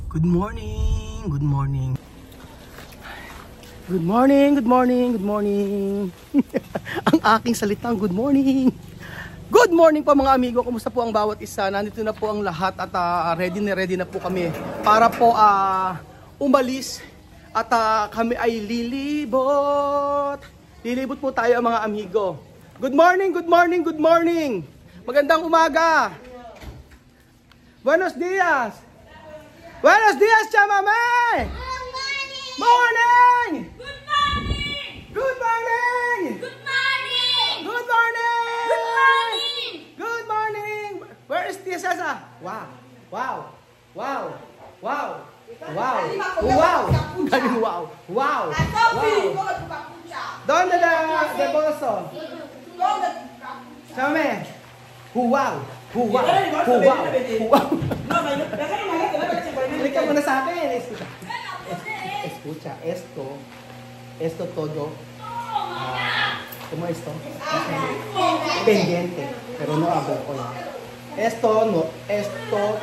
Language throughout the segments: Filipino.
Good morning, good morning. Good morning, good morning, good morning. Ang aking salitang good morning. Good morning po mga amigo, kumusta po ang bawat isa? Nandito na po ang lahat at ready na po kami para po umalis at kami ay lilibot. Lilibot po tayo mga amigo. Good morning, good morning, good morning. Magandang umaga. Buenos dias. Buenos dias, chamamay. Morning. Good morning. Good morning. Good morning. Good morning. Good morning. Good morning. Where is Tia Sasa? Wow. Wow. Wow. Wow. Wow. Wow. Galing wow. Wow. Wow. ¿Dónde de Boso? Chame. Wow. Wow. Wow. Explica muna sa akin. Escucha. Esto todo. ¿Cómo esto? Pendiente. Pero no hablo con esto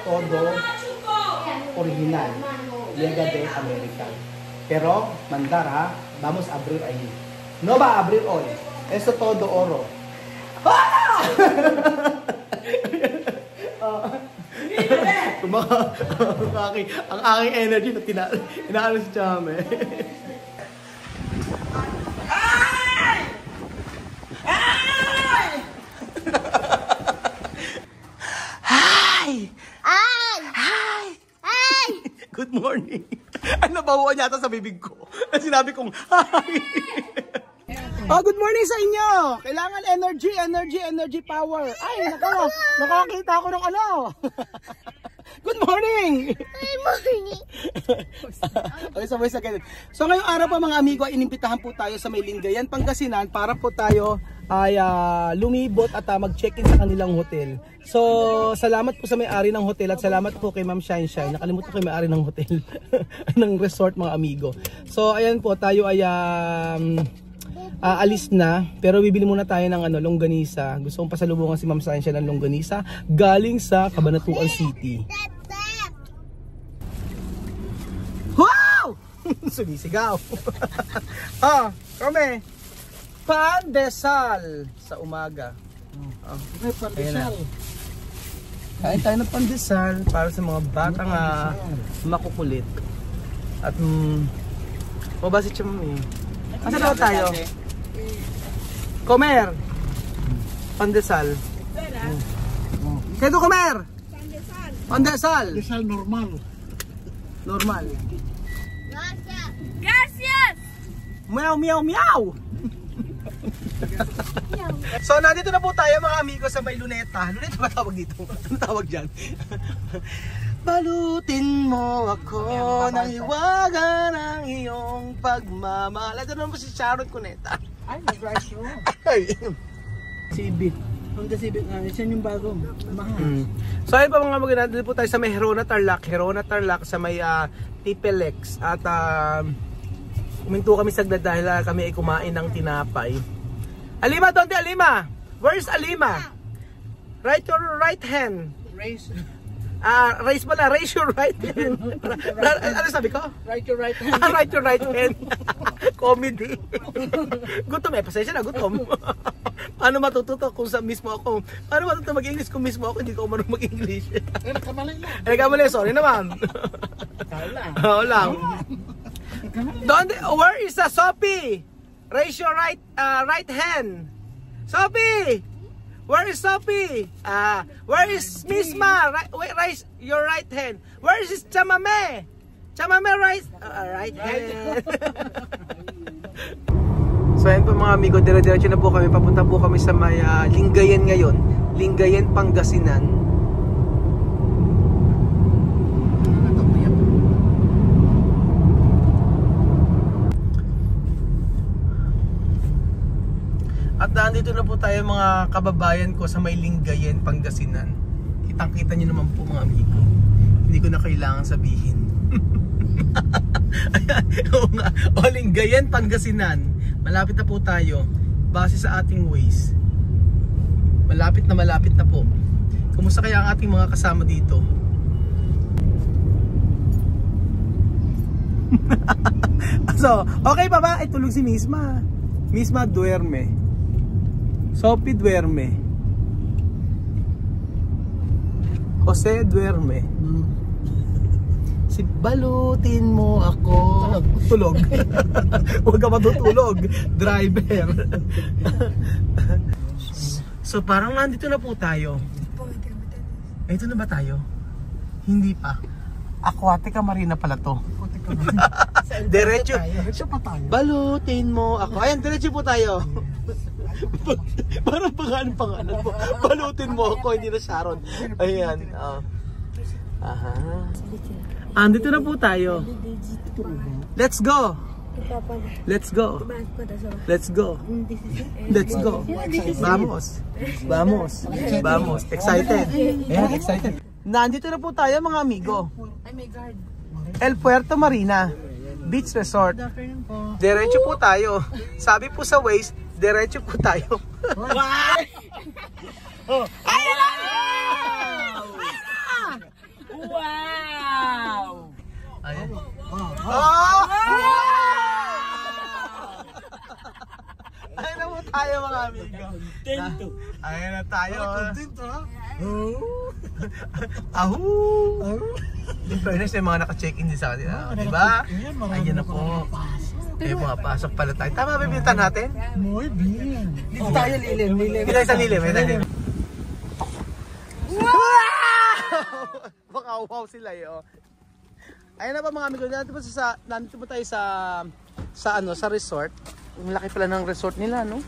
todo original. Llega de América. Pero mandar vamos a abrir ahí. No va a abrir hoy. Esto todo oro. ang aking energy na inaano si Chame. Hi! Good morning. Ay, nabahuan yata sa bibig ko. Sinabi kong hi. Good morning sa inyo. Kailangan energy, power. Ay, nakakita ako ng ano. Good morning. Good morning. Okay, sabay sa ganun. So ngayong araw po mga amigo, inimbitahan po tayo sa may Lingayen, Pangasinan para po tayo ay lumibot at mag-check-in sa kanilang hotel. So, salamat po sa may-ari ng hotel at salamat po kay Ma'am Shine. Nakalimutan ko yung may-ari ng hotel ng resort mga amigo. So, ayan po, tayo ay alis na, pero bibili muna tayo ng longganisa. Gusto kong pasalubungan si Ma'am Shine ng longganisa galing sa Cabanatuan City. Wow! Sumisigaw. Kami. Pandesal sa umaga. Pandesal. Kain tayo ng pandesal para sa mga batang makukulit. At ba si Chami? Asa daw tayo? Comer. Pandesal. Kaya comer? Pandesal. Pandesal normal. Gracias. Meow, meow, meow. So, nandito na po tayo mga amigo sa may Luneta. Luneta ba tawag dito? Ano tawag dyan? Balutin mo ako ng hiwaga ng iyong pagmamahal. Ito naman po si Sharon Cuneta. Ay, nag-rice room. Ay. Civic. Honda Civic, yan yung bago. Mahal. So, ayun pa mga mga nandito po tayo sa may Herona Tarlac sa may Tipelex. At uminto kami saglit dahil kami ay kumain ng tinapay. Alima, donde Alima? Where's Alima? Right your right hand. Raise. Raise pala, raise your right hand. Ano sabi ko? Right your right hand. Right your right hand. Comedy. Gutom pasensya na, gutom. Paano matututo kung sa mismo ako? Paano matututo mag-English kung mismo ako hindi ko marunong mag-English? Nagkamali lang. Nagkamali, sorry naman. Oo lang. Where is Sophie? Raise your right hand. Sophie! Where is Sophie? Where is Miss Ma? Raise your right hand. Where is Chamame? Chamame, raise right hand. So ayan po mga amigo, dire-diretso na po kami. Papunta po kami sa may Lingayen ngayon. Lingayen, Pangasinan. At nandito na po tayo mga kababayan ko sa may Lingayen, Pangasinan. Kitang-kita nyo naman po mga amigo. Hindi ko na kailangan sabihin. Oo nga. O Lingayen, Pangasinan. Malapit na po tayo. Base sa ating Waze. Malapit na po. Kumusta kaya ang ating mga kasama dito? So, okay pa ba? Ay, tulog si Misma. Misma duerme. Sophie duerme. Jose duerme. Si balutin mo ako. Tulog. Huwag ka matutulog. Driver. So parang nandito na po tayo. Ito na ba tayo? Hindi pa. Aquatica Marina pala to. Diretso. Balutin mo ako. Ayan, diretso po tayo. Parang pangalan mo. Balutin mo ako, hindi na Sharon. Ayan. Aha. Andito na po tayo. Let's go. Let's go. Let's go. Let's go. Vamos. Vamos. Vamos. Excited. Ayan, excited. Nandito na po tayo mga amigo. El Puerto Marina Beach Resort. Diretso po tayo. Sabi po sa Waze, diretso po tayo. Wow! Ayan. Ayan na po tayo mga amigo. Ayan na tayo. In fairness, may mga naka-check-in din sa kanila. Diba? Ayan na po. Eh, pumapasok pala tayo. Tama ba bintan natin? Muy bien. Dito tayo lilim. Dito tayo sa lilim. Baka wow sila eh. Oh. Ayan na pa mga amigo. Nandito po tayo sa resort. Ang laki pala ng resort nila, no?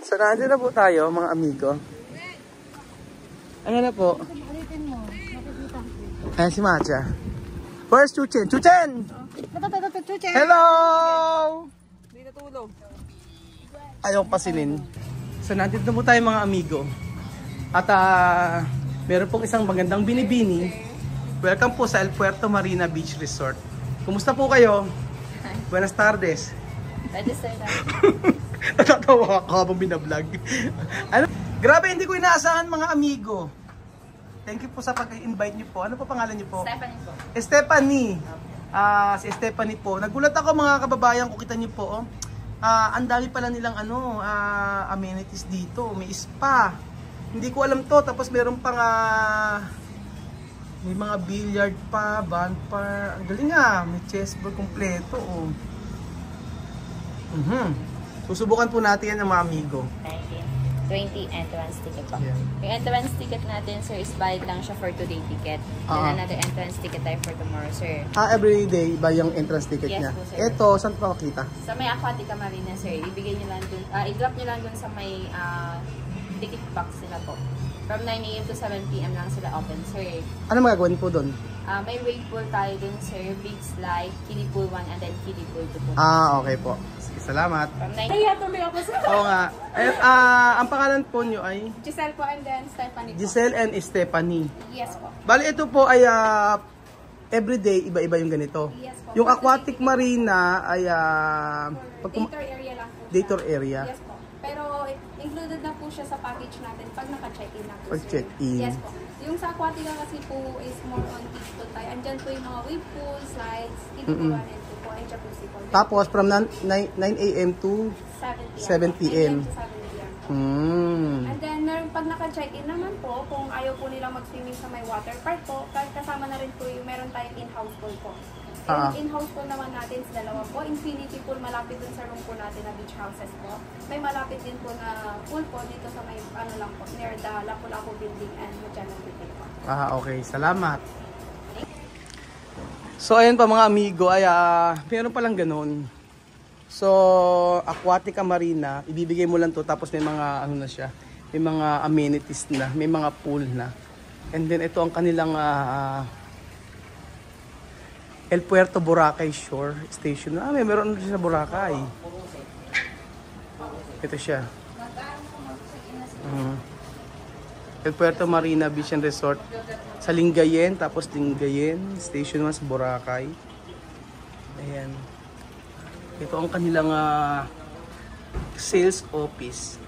So nandito na po tayo mga amigo. Ayan na po. Ayan si Matcha. Where's Chuchen? Chuchen! Hello! Hindi natulog. Ayaw pasilin. So nandito na po tayo mga amigo. At meron pong isang magandang binibini. Welcome po sa El Puerto Marina Beach Resort. Kumusta po kayo? Buenas tardes. Natatawa ako habang binablog. Ano? Grabe, hindi ko inaasahan mga amigo. Thank you po sa pag-invite niyo po. Ano po pangalan niyo po? Stephanie po. Stephanie. Si Stephanie po. Nagulat ako mga kababayan, kung kita niyo po. Ang dami pala nilang amenities dito. May spa. Hindi ko alam to. Tapos meron pang may mga billiard pa, band pa. Ang galing may chessboard kompleto. Susubukan po natin yan ng mga amigo. 20 entrance ticket po. Yeah. Yung entrance ticket natin, sir, is valid lang siya for today ticket. Then another entrance ticket tayo for tomorrow, sir. Every day ba yung entrance ticket Yes niya? po, sir. Ito, saan pa makita? Sa may Aquatica Marina, sir, ibigay nyo lang dun, i-drop nyo lang dun sa may ticket box nila po. From 9 AM to 7 PM lang sila open, sir. Ano magagawin po doon? May wave pool tayo dun, sir. Big slide, kiddie pool 1, and then kiddie pool 2 po. Okay po. Sige, salamat. From 9 AM tuloy ako, sir. Oo nga. Ang pangalan po nyo ay? Giselle po and then Stephanie po. Giselle and Stephanie. Yes po. Bali, ito po ay everyday, iba-iba yung ganito. Yes po. Yung Aquatic Marina ay Dator area lang po. dator area. Yes po. Pero included na po siya sa package natin pag naka-check-in na po. Pag sir. check-in. Yes po. Yung sa Aquatica kasi po is more on kids po tayo. Andyan po yung mga wave pool, slides, kiddie pool 1 and 2 po, and jacuzzi po. Tapos from 9 AM to 7 PM. 7 to 7 PM. And then, pag naka-check-in naman po, kung ayaw po nilang mag-swimming sa may water park po, kasama na rin po yung meron tayong in-house pool po. Yung in-house pool naman natin is dalawa po. Infinity pool, malapit dun sa room po natin na beach houses po. May malapit din po na pool po dito sa may, lang po, near the Lapu-Lapu building and Magellan building po. Okay. Salamat. So, ayan pa mga amigo, ay meron palang ganun. So, Aquatica Marina, ibibigay mo lang to tapos may mga na siya, may mga amenities na, may mga pool na. And then ito ang kanilang El Puerto Boracay Shore Station. Meron siya sa Boracay. Ito siya. El Puerto Marina Beach and Resort sa Lingayen, tapos Lingayen Station 1 sa Boracay. Ayan. Ito ang kanilang sales office.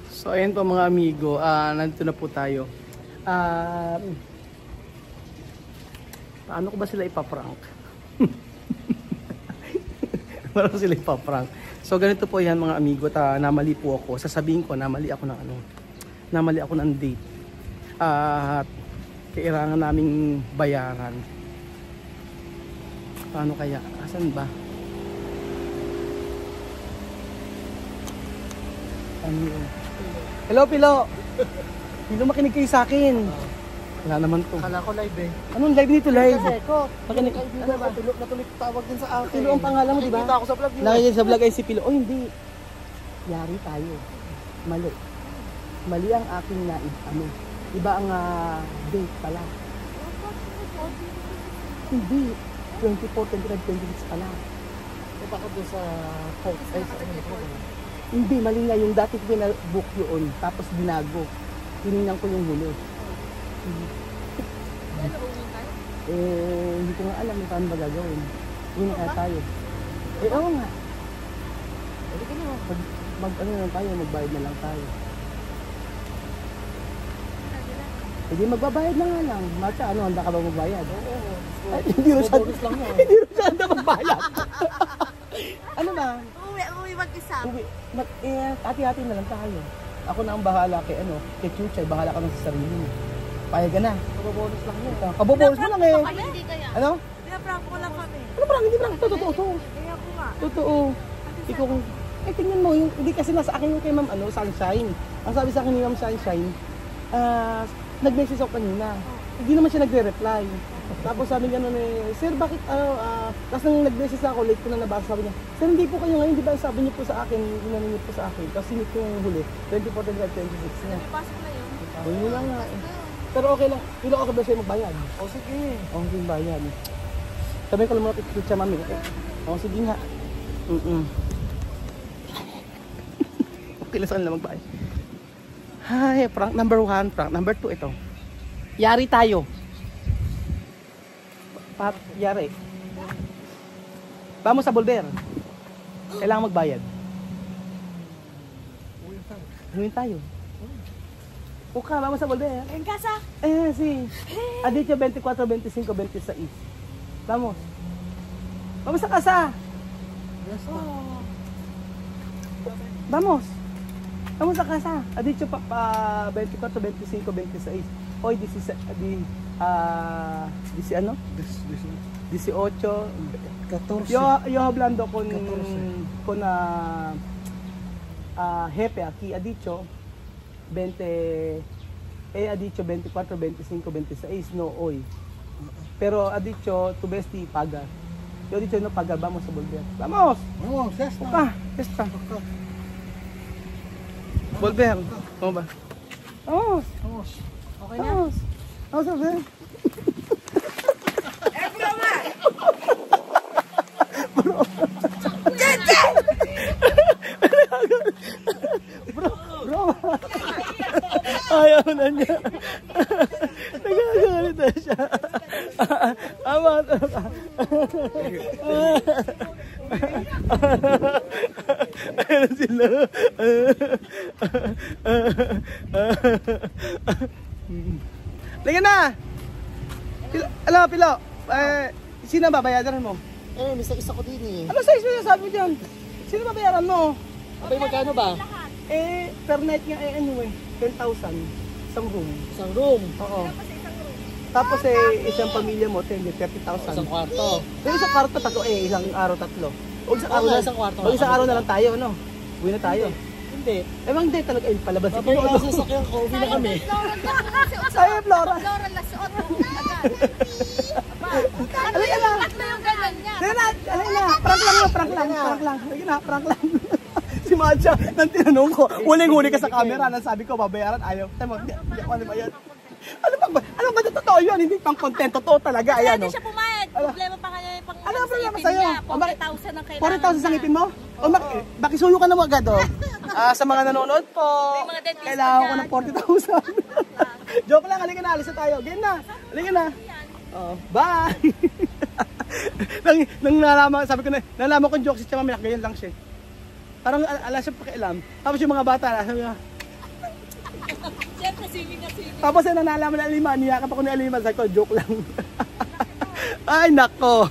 So ayan po mga amigo, nandito na po tayo. Paano ko ba sila ipaprank? Paano sila ipaprank? So ganito po yan mga amigo, namali po ako. Sasabihin ko, namali ako ng date. At kailangan naming bayaran. Paano kaya? Asan ba? Hello, Pilo! Pilo, makinig kayo sa akin. Wala naman to. Kala ko live eh. Anong live nito? Live? Kasi ko, Makinig. ano ba? Natuloy tawag din sa akin. Pilo ang pangalan mo, di ba? Nakikita ako sa vlog mo. Nakikita sa vlog ay si Pilo. Oh, hindi. Yari tayo. Mali. Mali ang aking iba ang date pala. Hindi. 24, 25, 26 pala. Eh, baka doon sa coach. Ay, sa ano ko. Hindi, mali nga. Yung dati ko pinabook yun. Tapos binago. Tinignan ko yung huli. Hindi ko nga alam kung paano ba gagawin. Hindi na kaya tayo. Oo nga. Hindi ka na. Ano na lang tayo, magbayad na lang tayo. Hindi, magbabayad na nga lang. Matcha, ano, handa ka ba magbayad? Oo. Ay, hindi rin siya, Bonus lang yun. hindi rin siya handa magbayad. Ano ba? Uwi mag-isa. Hati-hati na lang tayo. Ako na ang bahala kay Chuchay, bahala ka lang sa sarili mo. Payag ka na. Bonus lang yun. Kabobonus mo lang eh. Hindi kaya. Ano? Pinaprank ko lang kami. Ano parang hindi parang totoo. Kaya ko nga. Totoo. Ikaw kung tingnan mo, hindi kasi nasa akin yung kay Ma'am Sunshine. Ang sabi sa akin ni Ma'am Sunshine, nag-message ako kanina. Hindi naman siya nagre-reply. Tapos sabi niya sir, bakit tapos nang nag-message ako, late ko na nabasa, sabi niya, sir, hindi po kayo ngayon, di ba sabi niyo po sa akin, inano niyo po sa akin, tapos sinit ko yung huli, 24, 25, 26 niya. Pasok na yun. Yun lang nga eh. Pero okay lang, hindi ako ba sa'yo magbayad? O sige. Okay yung bayad. Sabi ko lang mga picture mami. Sige nga. Okay lang saan lang magbayad. Hi, prank number 1, prank number 2 ito. Yari tayo. Yari. Vamos sa Bolver. Kailangan magbayad. Huwin tayo. Uka, vamos sa Bolver. En casa. Sí. Ha dicho 24, 25, 26. Vamos. Vamos sa casa. Oh. Vamos. Vamos sa casa. Ha dicho 24, 25, 26. Hoy, 18, 14. Yo hablando con jefe aquí, ha dicho 20, ha dicho 24, 25, 26, no hoy. Pero ha dicho tu besti paga. Yo he dicho no paga, vamos a volver. Vamos. Vamos, sesta. Esta. Volver. ¿Cómo va? Vamos. Vamos. Okay na. Vamos. Vamos a ver. Bro. Ayaw na niya. Nagagalit na siya. Ama. Ayan sila. Lagyan na! Pilo. Sino babayaran mo? May isa ko din eh. Ano size na sabi mo dyan? Sino babayaran mo? Abay, magkano ba? Per night nga anyway, 10,000. Isang room. Isang room. Oo. Tapos isang pamilya mo, 30,000. Isang kwarto. Pero isang kwarto, tatlo isang araw tatlo. O isang araw Isang kwarto. O isang araw na lang tayo, ano? Uwi na tayo. Hindi. Hindi talaga, palabas Kapag yung sasakyan ko, uwi na kami. Ay, Flora. Laura Lasuot. Alay na. Tatlo yung ganyan niya. Alay na. Prank lang. Alay na, prank lang. Si Madja, nang tinanong ko, huling-huli ka sa camera, nang sabi ko, babayaran, ayaw. Tayo mo, hindi ako bayad. Ano ba totoo yun? Hindi pang content, totoo talaga. Ayan, Hindi siya pumayad. Problema pa kanya yung pang ano ang problema ngipin sa'yo? niya. 40,000 ang kailangan 40,000 sa ngipin mo? O bakisuyo ka na mo agad, oh. Sa mga nanonood po, May mga dentista kailangan ko dyan. ng 40,000. Joke lang, halika na, alis na tayo. Game na, halika na. Oh, bye! nang nalaman, sabi ko na, nalaman ko yung joke si Chama, ganyan lang siya. Parang ala siya pakialam. Tapos yung mga bata, sabi niya, Siyempre, singing na singing. Tapos ay nalaman ni Alima, niyakap ako ni Alima, sabi ko, joke lang. Ay, nako.